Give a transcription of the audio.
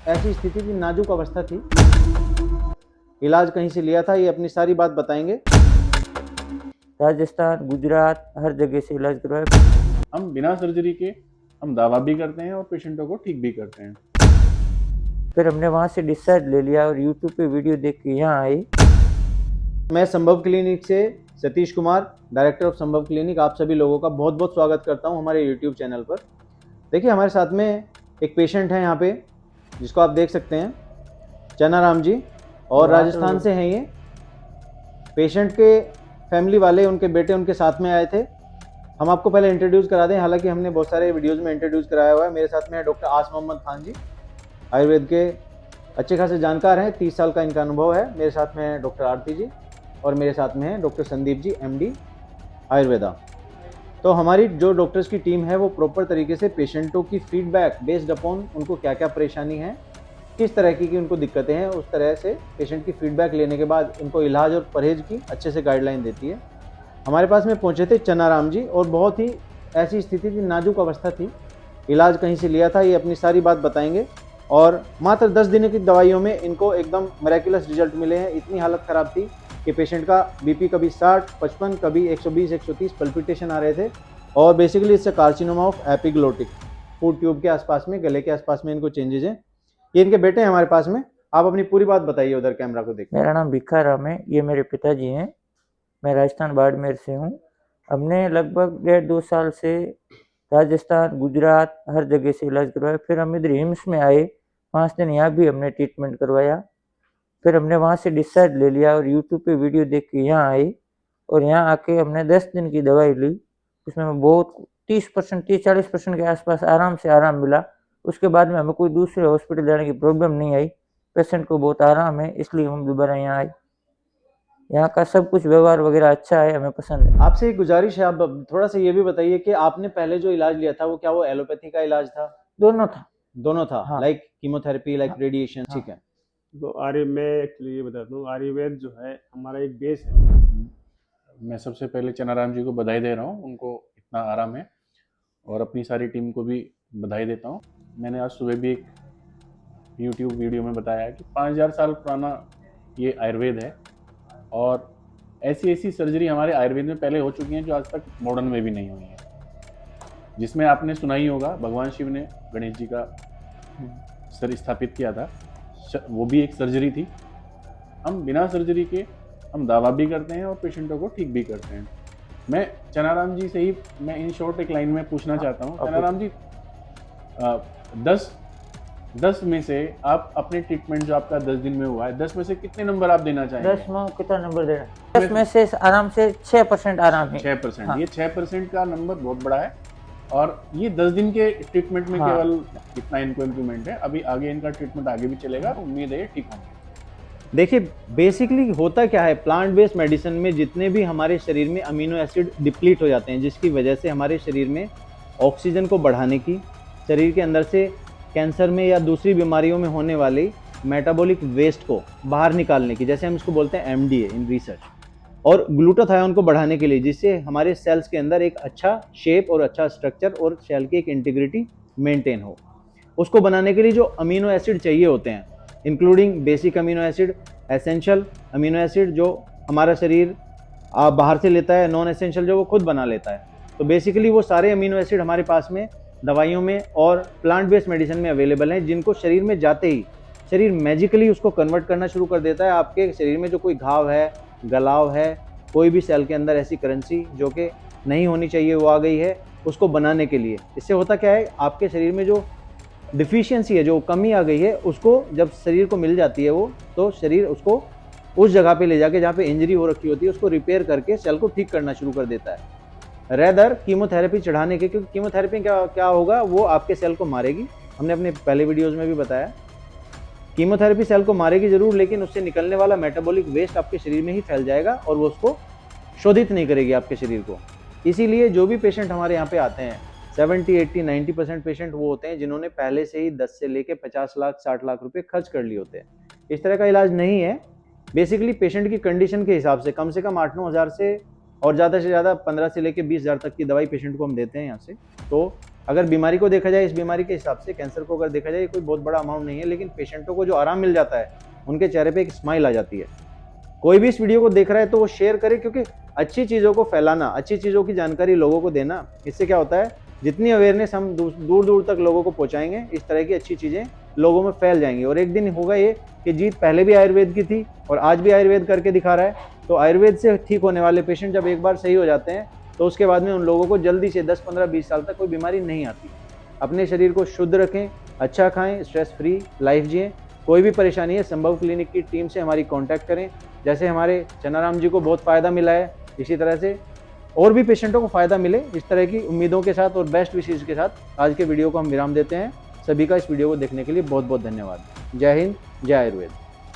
ऐसी स्थिति थी, नाजुक अवस्था थी। इलाज कहीं से लिया था, ये अपनी सारी बात बताएंगे। राजस्थान, गुजरात, हर जगह से इलाज करवाया। हम बिना सर्जरी के हम दवा भी करते हैं और पेशेंटों को ठीक भी करते हैं। फिर हमने वहाँ से डिस्चार्ज ले लिया और यूट्यूब पे वीडियो देख के यहाँ आए। मैं संभव क्लिनिक से सतीश कुमार, डायरेक्टर ऑफ संभव क्लिनिक, आप सभी लोगों का बहुत बहुत स्वागत करता हूं हमारे यूट्यूब चैनल पर। देखिए, हमारे साथ में एक पेशेंट है यहाँ पे, जिसको आप देख सकते हैं, चनाराम जी, और राजस्थान से हैं ये। पेशेंट के फैमिली वाले, उनके बेटे उनके साथ में आए थे। हम आपको पहले इंट्रोड्यूस करा दें, हालांकि हमने बहुत सारे वीडियोस में इंट्रोड्यूस कराया हुआ है। मेरे साथ में है डॉक्टर आस मोहम्मद खान जी, आयुर्वेद के अच्छे खासे जानकार हैं, 30 साल का इनका अनुभव है। मेरे साथ में है डॉक्टर आरती जी, और मेरे साथ में है डॉक्टर संदीप जी, MD आयुर्वेदा। तो हमारी जो डॉक्टर्स की टीम है वो प्रॉपर तरीके से पेशेंटों की फीडबैक बेस्ड अपॉन उनको क्या क्या परेशानी है, किस तरह की उनको दिक्कतें हैं, उस तरह से पेशेंट की फीडबैक लेने के बाद उनको इलाज और परहेज की अच्छे से गाइडलाइन देती है। हमारे पास में पहुंचे थे चनाराम जी, और बहुत ही ऐसी स्थिति थी, नाजुक अवस्था थी। इलाज कहीं से लिया था, ये अपनी सारी बात बताएंगे। और मात्र 10 दिनों की दवाइयों में इनको एकदम मिरेकुलस रिजल्ट मिले हैं। इतनी हालत ख़राब थी कि पेशेंट का बीपी कभी 60, 55, कभी 120, 130 पल्पिटेशन आ रहे थे। और बेसिकली इससे carcinoma of epiglottic, food tube के आसपास में, गले के आसपास में इनको चेंजेज हैं। ये इनके बेटे हैं हमारे पास में। आप अपनी पूरी बात बताइए उधर कैमरा को देख। मेरा नाम भिखाराम है, ये मेरे पिताजी हैं। मैं राजस्थान बाड़मेर से हूँ। हमने लगभग 1.5-2 साल से राजस्थान, गुजरात, हर जगह से इलाज करवाया। फिर हम इधर एम्स में आए, 5 दिन यहाँ भी हमने ट्रीटमेंट करवाया। फिर हमने वहाँ से डिस्चार्ज ले लिया और यूट्यूब पे वीडियो देख के यहाँ आए। और यहाँ आके हमने 10 दिन की दवाई ली। उसमें हमें बहुत 30%, 30-40% के आसपास आराम से आराम मिला। उसके बाद में हमें कोई दूसरे हॉस्पिटल जाने की प्रॉब्लम नहीं आई। पेशेंट को बहुत आराम है, इसलिए हम दोबारा यहाँ आए। यहाँ का सब कुछ व्यवहार वगैरह अच्छा है, हमें पसंद है। आपसे एक गुजारिश है, आप थोड़ा सा ये भी बताइए कि आपने पहले जो इलाज लिया था वो क्या वो एलोपैथी का इलाज था? दोनों था। दोनों था। हाँ। लाइक कीमोथेरेपी, लाइक हाँ। रेडिएशन। हाँ। ठीक है। तो मैं एक्चुअली ये बताता हूँ, आयुर्वेद जो है हमारा एक बेस है। मैं सबसे पहले चनाराम जी को बधाई दे रहा हूँ, उनको इतना आराम है, और अपनी सारी टीम को भी बधाई देता हूँ। मैंने आज सुबह भी एक YouTube वीडियो में बताया कि 5000 साल पुराना ये आयुर्वेद है, और ऐसी ऐसी सर्जरी हमारे आयुर्वेद में पहले हो चुकी हैं जो आज तक मॉडर्न में भी नहीं हुई है। जिसमें आपने सुना ही होगा, भगवान शिव ने गणेश जी का सर स्थापित किया था, वो भी एक सर्जरी थी। हम बिना सर्जरी के हम दवा भी करते हैं और पेशेंटों को ठीक भी करते हैं। मैं चनाराम जी से ही मैं इन शॉर्ट एक लाइन में पूछना चाहता हूँ। चनाराम जी, 10 में से आप अपने ट्रीटमेंट जो आपका 10 दिन में हुआ है, 10 में से कितने नंबर आप देना चाहेंगे? 10 में कितना नंबर देना? 10 में से आराम से 6% आराम है। 6%। हाँ। ये 6% का नंबर बहुत बड़ा है, और ये 10 दिन के ट्रीटमेंट में हाँ। केवल इतना इनको इम्प्रूवमेंट है। अभी आगे इनका ट्रीटमेंट आगे भी चलेगा, उम्मीद है ठीक होंगे। देखिए, बेसिकली होता क्या है, प्लांट बेस्ड मेडिसिन में जितने भी हमारे शरीर में अमीनो एसिड डिप्लीट हो जाते हैं, जिसकी वजह से हमारे शरीर में ऑक्सीजन को बढ़ाने की, शरीर के अंदर से कैंसर में या दूसरी बीमारियों में होने वाली मेटाबॉलिक वेस्ट को बाहर निकालने की, जैसे हम इसको बोलते हैं MDA इन रिसर्च, और ग्लूटाथायोन को बढ़ाने के लिए, जिससे हमारे सेल्स के अंदर एक अच्छा शेप और अच्छा स्ट्रक्चर और सेल की एक इंटीग्रिटी मेंटेन हो, उसको बनाने के लिए जो अमीनो एसिड चाहिए होते हैं, including basic amino acid, essential amino acid जो हमारा शरीर बाहर से लेता है, नॉन एसेंशियल जो वो खुद बना लेता है। तो बेसिकली वो सारे अमीनो एसिड हमारे पास में दवाइयों में और प्लांट बेस्ड मेडिसिन में अवेलेबल हैं, जिनको शरीर में जाते ही शरीर मैजिकली उसको कन्वर्ट करना शुरू कर देता है। आपके शरीर में जो कोई घाव है, गलाव है, कोई भी सेल के अंदर ऐसी करेंसी जो कि नहीं होनी चाहिए वो आ गई है, उसको बनाने के लिए। इससे होता क्या है, आपके शरीर में जो डिफिशियंसी है, जो कमी आ गई है, उसको जब शरीर को मिल जाती है वो, तो शरीर उसको उस जगह पे ले जाके जहाँ पे इंजरी हो रखी होती है उसको रिपेयर करके सेल को ठीक करना शुरू कर देता है, रेदर कीमोथेरेपी चढ़ाने के। क्योंकि कीमोथेरेपी क्या होगा, वो आपके सेल को मारेगी। हमने अपने पहले वीडियोज़ में भी बताया, कीमोथेरेपी सेल को मारेगी जरूर, लेकिन उससे निकलने वाला मेटाबॉलिक वेस्ट आपके शरीर में ही फैल जाएगा और वो उसको शोधित नहीं करेगी आपके शरीर को। इसीलिए जो भी पेशेंट हमारे यहाँ पे आते हैं, 70, 80, 90% पेशेंट वो होते हैं जिन्होंने पहले से ही 10 से लेके 50 लाख 60 लाख रुपए खर्च कर लिए होते हैं। इस तरह का इलाज नहीं है। बेसिकली पेशेंट की कंडीशन के हिसाब से कम 8-9 हज़ार से, और ज़्यादा से ज़्यादा 15 से लेके 20 हज़ार तक की दवाई पेशेंट को हम देते हैं यहाँ से। तो अगर बीमारी को देखा जाए, इस बीमारी के हिसाब से कैंसर को अगर देखा जाए, कोई बहुत बड़ा अमाउंट नहीं है, लेकिन पेशेंटों को जो आराम मिल जाता है, उनके चेहरे पे एक स्माइल आ जाती है। कोई भी इस वीडियो को देख रहा है तो वो शेयर करे, क्योंकि अच्छी चीज़ों को फैलाना, अच्छी चीज़ों की जानकारी लोगों को देना, इससे क्या होता है, जितनी अवेयरनेस हम दूर दूर तक लोगों को पहुंचाएंगे, इस तरह की अच्छी चीज़ें लोगों में फैल जाएंगी। और एक दिन होगा ये कि जीत पहले भी आयुर्वेद की थी और आज भी आयुर्वेद करके दिखा रहा है। तो आयुर्वेद से ठीक होने वाले पेशेंट जब एक बार सही हो जाते हैं तो उसके बाद में उन लोगों को जल्दी से 10, 15, 20 साल तक कोई बीमारी नहीं आती। अपने शरीर को शुद्ध रखें, अच्छा खाएं, स्ट्रेस फ्री लाइफ जिएं। कोई भी परेशानी है, संभव क्लिनिक की टीम से हमारी कांटेक्ट करें। जैसे हमारे चनाराम जी को बहुत फ़ायदा मिला है, इसी तरह से और भी पेशेंटों को फ़ायदा मिले, इस तरह की उम्मीदों के साथ और बेस्ट विशेष के साथ आज के वीडियो को हम विराम देते हैं। सभी का इस वीडियो को देखने के लिए बहुत बहुत धन्यवाद। जय हिंद, जय आयुर्वेद।